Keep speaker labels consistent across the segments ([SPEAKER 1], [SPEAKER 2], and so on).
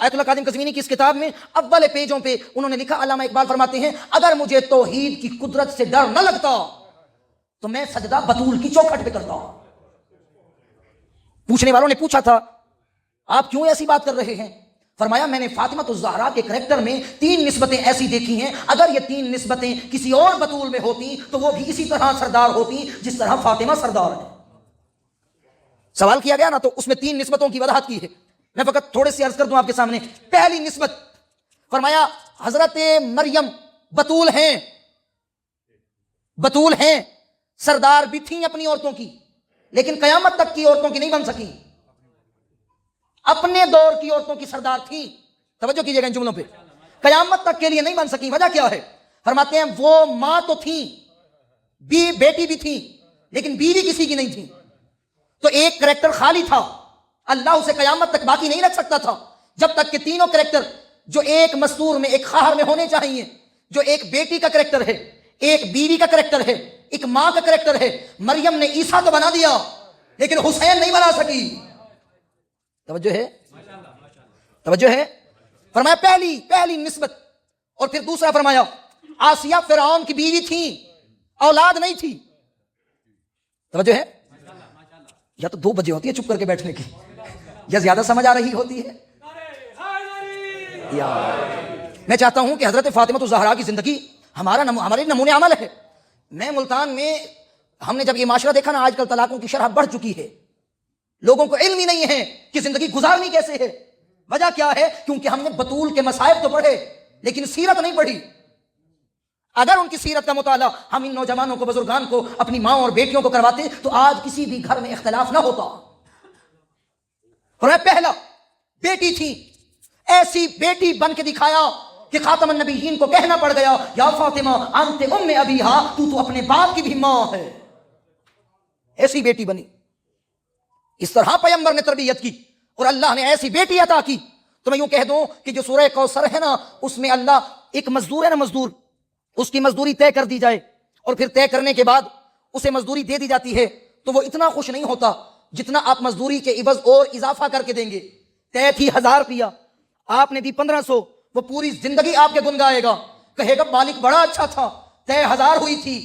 [SPEAKER 1] آیت اللہ قادم قزوینی کی اس کتاب میں اول پیجوں پہ انہوں نے لکھا، علامہ اقبال فرماتے ہیں اگر مجھے توحید کی قدرت سے ڈر نہ لگتا تو میں سجدہ بطول کی چوکھٹ پہ کرتا۔ پوچھنے والوں نے پوچھا تھا آپ کیوں ایسی بات کر رہے ہیں؟ فرمایا میں نے فاطمہ الزہرا کے کریکٹر میں 3 نسبتیں ایسی دیکھی ہیں، اگر یہ 3 نسبتیں کسی اور بطول میں ہوتی تو وہ بھی اسی طرح سردار ہوتی جس طرح فاطمہ سردار ہے۔ سوال کیا گیا نا تو اس میں 3 نسبتوں کی وضاحت کی ہے، میں فقط تھوڑے سے عرض کر دوں آپ کے سامنے۔ پہلی نسبت فرمایا حضرت مریم بطول ہیں، بطول ہیں، سردار بھی تھیں اپنی عورتوں کی، لیکن قیامت تک کی عورتوں کی نہیں بن سکی، اپنے دور کی عورتوں کی سردار تھی۔ توجہ کیجئے گا ان جملوں پہ، قیامت تک کے لیے نہیں بن سکی۔ وجہ کیا ہے؟ فرماتے ہیں وہ ماں تو تھی، بیٹی بھی تھی، لیکن بیوی کسی کی نہیں تھی، تو ایک کریکٹر خالی تھا، اللہ اسے قیامت تک باقی نہیں رکھ سکتا تھا جب تک کہ تینوں کریکٹر جو ایک مستور میں ایک خواہر میں ہونے چاہیے، جو ایک بیٹی کا کریکٹر ہے، ایک بیوی کا کریکٹر ہے، ایک ماں کا کریکٹر ہے۔ مریم نے عیسیٰ تو بنا دیا لیکن حسین نہیں بنا سکی۔ توجہ ہے، توجہ ہے۔ فرمایا پہلی نسبت، اور پھر دوسرا فرمایا آسیہ فرعون کی بیوی تھی، اولاد نہیں تھی۔ توجہ ہے، یا تو 2 بجے ہوتی ہے چپ کر کے بیٹھنے کی، یا زیادہ سمجھ آ رہی ہوتی ہے۔ میں چاہتا ہوں کہ حضرت فاطمہ الزہرا کی زندگی ہمارے نمونے عمل ہے۔ میں ملتان میں ہم نے جب یہ معاشرہ دیکھا نا، آج کل طلاقوں کی شرح بڑھ چکی ہے، لوگوں کو علم ہی نہیں ہے کہ زندگی گزارنی کیسے ہے۔ وجہ کیا ہے؟ کیونکہ ہم نے بطول کے مصائب تو پڑھے لیکن سیرت نہیں پڑھی۔ اگر ان کی سیرت کا مطالعہ ہم ان نوجوانوں کو، بزرگان کو، اپنی ماں اور بیٹیوں کو کرواتے تو آج کسی بھی گھر میں اختلاف نہ ہوتا۔ اور پہلا بیٹی تھی، ایسی بیٹی بن کے دکھایا کہ خاتم النبیین کو کہنا پڑ گیا یا فاطمہ انت ام ابیہا، تو اپنے باپ کی بھی ماں ہے۔ ایسی بیٹی بنی، اس طرح پیغمبر نے تربیت کی اور اللہ نے ایسی بیٹی عطا کی۔ تو میں یوں کہہ دوں کہ جو سورہ کوثر ہے نا، اس میں اللہ ایک مزدور ہے نا، مزدور، اس کی مزدوری طے کر دی جائے اور پھر طے کرنے کے بعد اسے مزدوری دے دی جاتی ہے تو وہ اتنا خوش نہیں ہوتا جتنا آپ مزدوری کے عوض اور اضافہ کر کے دیں گے۔ طے تھی 1000 روپیہ، آپ نے دی 1500، وہ پوری زندگی آپ کے گنگائے گا، کہے گا مالک بڑا اچھا تھا، طے 1000 ہوئی تھی،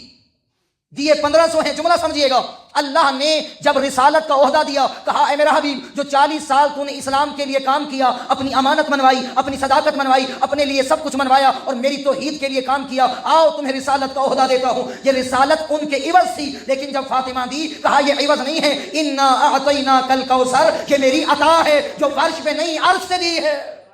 [SPEAKER 1] دیے 1500 ہیں۔ جملہ سمجھیے گا، اللہ نے جب رسالت کا عہدہ دیا، کہا اے میرا حبیب جو 40 سال تو نے اسلام کے لیے کام کیا، اپنی امانت منوائی، اپنی صداقت منوائی، اپنے لیے سب کچھ منوایا اور میری توحید کے لیے کام کیا، آؤ تمہیں رسالت کا عہدہ دیتا ہوں۔ یہ رسالت ان کے عوض تھی، لیکن جب فاطمہ دی، کہا یہ عوض نہیں ہے، انا اعطیناک الکوثر، یہ میری عطا ہے جو فرش پہ نہیں عرش سے دی ہے۔